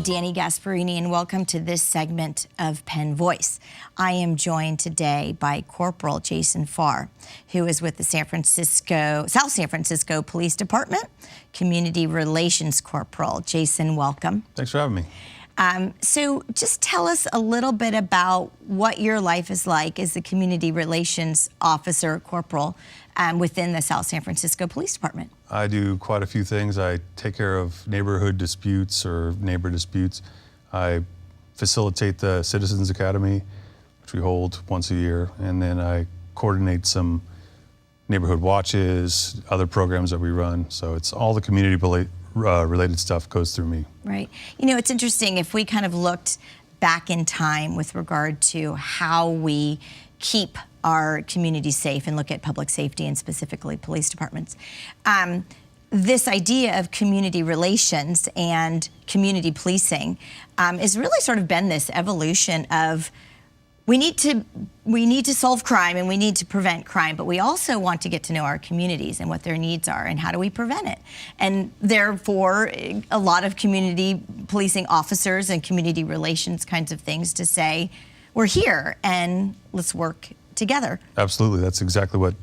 Danny Gasparini, and welcome to this segment of Penn Voice. I am joined today by Corporal Jason Farr, who is with the South San Francisco Police Department, Community Relations Corporal. Jason, welcome. Thanks for having me. So just tell us a little bit about what your life is like as the Community Relations Officer, Corporal, within the South San Francisco Police Department. I do quite a few things. I take care of neighborhood disputes or neighbor disputes. I facilitate the Citizens Academy, which we hold once a year, and then I coordinate some neighborhood watches, other programs that we run. So it's all the community related stuff goes through me. Right. You know, it's interesting if we kind of looked back in time with regard to how we keep our community safe and look at public safety and specifically police departments. This idea of community relations and community policing has really sort of been this evolution of we need to solve crime and we need to prevent crime, but we also want to get to know our communities and what their needs are and how do we prevent it. And therefore, a lot of community policing officers and community relations kinds of things to say, we're here and let's work together. Absolutely, that's exactly what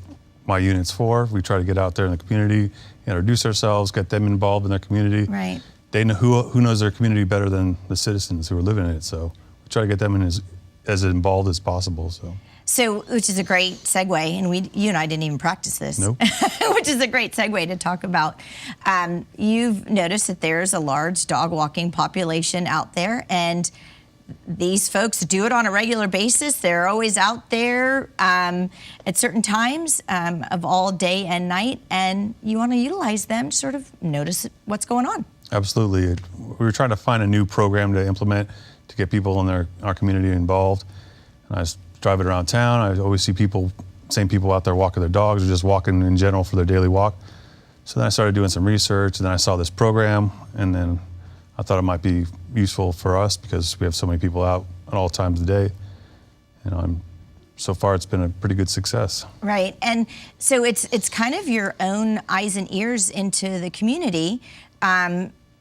my unit's for. We try to get out there in the community, introduce ourselves, get them involved in their community. Right. They know who knows their community better than the citizens who are living in it. So we try to get them in as involved as possible. So, which is a great segue, and you and I didn't even practice this. Nope. Which is a great segue to talk about. You've noticed that there's a large dog walking population out there, and these folks do it on a regular basis. They're always out there at certain times of all day and night, and you want to utilize them to sort of notice what's going on. Absolutely. We were trying to find a new program to implement to get people in our community involved. And I was driving around town. I always see same people out there walking their dogs or just walking in general for their daily walk. So then I started doing some research, and then I saw this program, and then I thought it might be useful for us because we have so many people out at all times of the day. So far it's been a pretty good success. Right, and so it's kind of your own eyes and ears into the community.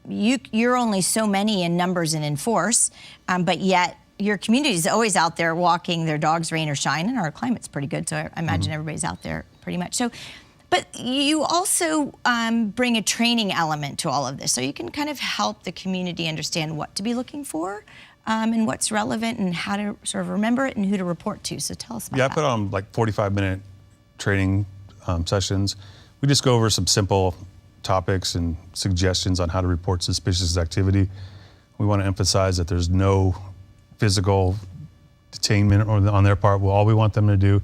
You're only so many in numbers and in force, but yet your community is always out there walking their dogs, rain or shine, and our climate's pretty good, so I imagine everybody's out there pretty much. So, but you also bring a training element to all of this, so you can kind of help the community understand what to be looking for and what's relevant and how to sort of remember it and who to report to. So tell us about that. Yeah, I put on like 45-minute training sessions. We just go over some simple topics and suggestions on how to report suspicious activity. We want to emphasize that there's no physical detainment on their part. Well, all we want them to do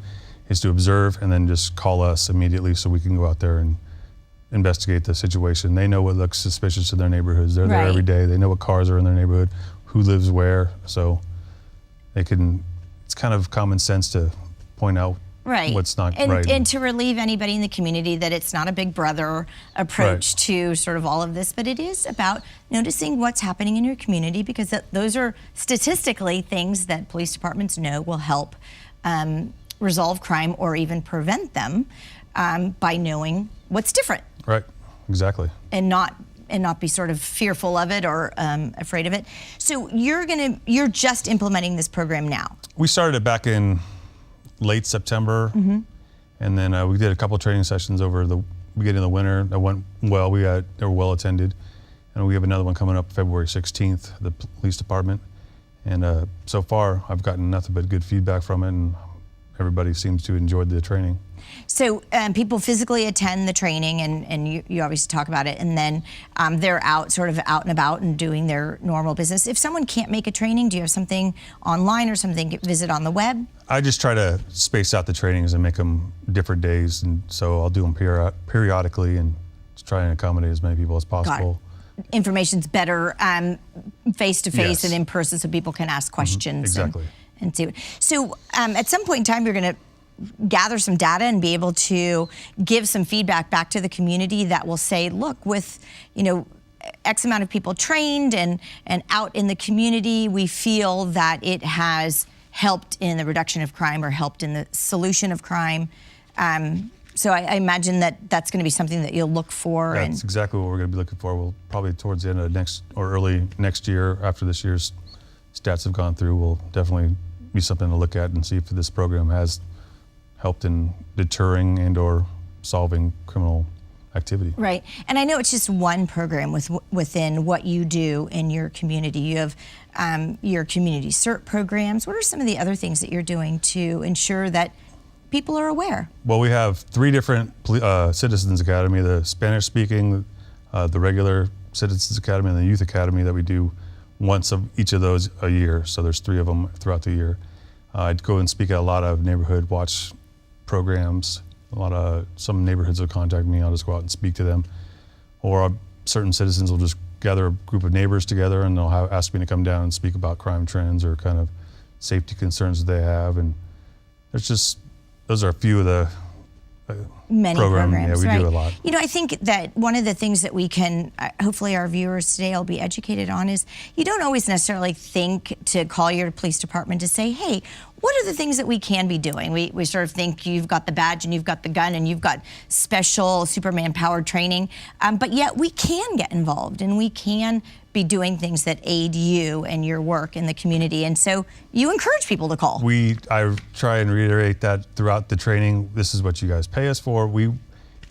is to observe and then just call us immediately so we can go out there and investigate the situation. They know what looks suspicious in their neighborhoods. They're there every day. They know what cars are in their neighborhood, who lives where, so it's kind of common sense to point out what's not right. And to relieve anybody in the community that it's not a big brother approach to sort of all of this, but it is about noticing what's happening in your community because those are statistically things that police departments know will help resolve crime or even prevent them by knowing what's different. Right, exactly. And not be sort of fearful of it or afraid of it. So you're just implementing this program now. We started it back in late September, and then we did a couple of training sessions over the beginning of the winter that went well. They were well attended, and we have another one coming up February 16th, the police department. And so far, I've gotten nothing but good feedback from it, and everybody seems to enjoy the training. So people physically attend the training, and you obviously talk about it, and then they're sort of out and about and doing their normal business. If someone can't make a training, do you have something online or something visit on the web? I just try to space out the trainings and make them different days, and so I'll do them periodically and just try and accommodate as many people as possible. Got it. Information's better face-to-face and in person so people can ask questions. Exactly. And see. So at some point in time, you're going to gather some data and be able to give some feedback back to the community that will say, look, with X amount of people trained and out in the community, we feel that it has helped in the reduction of crime or helped in the solution of crime. So I imagine that that's going to be something that you'll look for. That's exactly what we're going to be looking for. We'll probably towards the end of next or early next year, after this year's stats have gone through, will definitely be something to look at and see if this program has helped in deterring and or solving criminal activity. Right. And I know it's just one program within what you do in your community. You have your community CERT programs. What are some of the other things that you're doing to ensure that people are aware? Well, we have 3 different Citizens Academy, the Spanish speaking, the regular Citizens Academy, and the Youth Academy that we do once of each of those a year. So there's 3 of them throughout the year. I'd go and speak at a lot of neighborhood watch programs. Some neighborhoods will contact me. I'll just go out and speak to them. Or certain citizens will just gather a group of neighbors together and they'll ask me to come down and speak about crime trends or kind of safety concerns that they have. And those are a few of the many programs. Yeah, we right. do a lot. You know, I think that one of the things that we can, hopefully our viewers today will be educated on, is you don't always necessarily think to call your police department to say, hey, what are the things that we can be doing? We sort of think you've got the badge and you've got the gun and you've got special Superman-powered training, but yet we can get involved and we can be doing things that aid you and your work in the community. And so you encourage people to call. I try and reiterate that throughout the training. This is what you guys pay us for.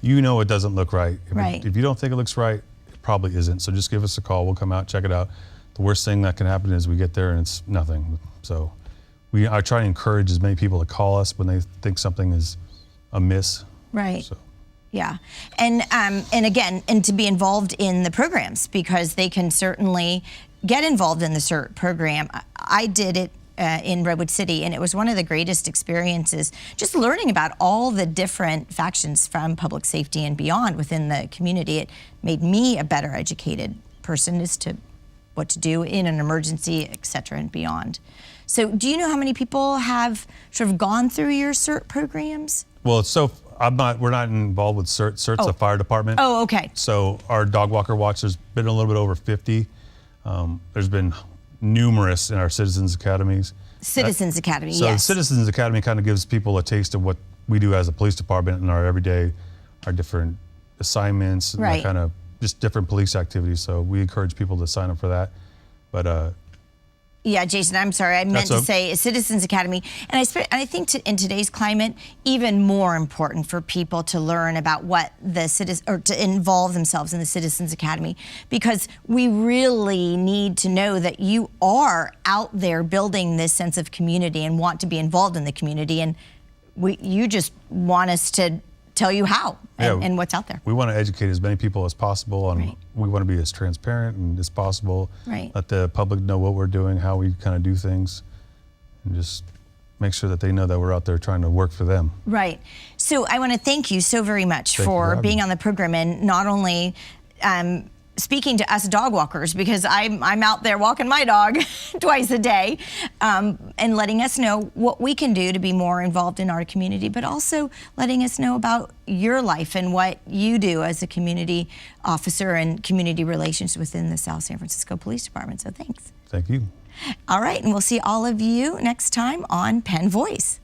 You know it doesn't look right. If you don't think it looks right, it probably isn't. So just give us a call. We'll come out, check it out. The worst thing that can happen is we get there and it's nothing. So I try to encourage as many people to call us when they think something is amiss. Right. So. Yeah, and again, to be involved in the programs, because they can certainly get involved in the CERT program. I did it in Redwood City, and it was one of the greatest experiences, just learning about all the different factions from public safety and beyond within the community. It made me a better educated person as to what to do in an emergency, et cetera, and beyond. So do you know how many people have sort of gone through your CERT programs? Well, we're not involved with CERT. CERT's a fire department. Oh, okay. So our dog walker watch, there's been a little bit over 50. There's been numerous in our Citizens Academies. Citizens Academy, so yes. So the Citizens Academy kind of gives people a taste of what we do as a police department in our everyday, our different assignments, and right. kind of just different police activities. So we encourage people to sign up for that. But yeah, Jason, I'm sorry. I meant to say a Citizens Academy. And I think in today's climate, even more important for people to learn about what to involve themselves in the Citizens Academy, because we really need to know that you are out there building this sense of community and want to be involved in the community. And you just want us to tell you how and what's out there. We want to educate as many people as possible, and we want to be as transparent and as possible. Right. Let the public know what we're doing, how we kind of do things, and just make sure that they know that we're out there trying to work for them. Right. So I want to thank you so very much for being on the program, and not only speaking to us dog walkers, because I'm out there walking my dog twice a day, and letting us know what we can do to be more involved in our community, but also letting us know about your life and what you do as a community officer and community relations within the South San Francisco Police Department. So thanks. Thank you. All right, and we'll see all of you next time on Penn Voice.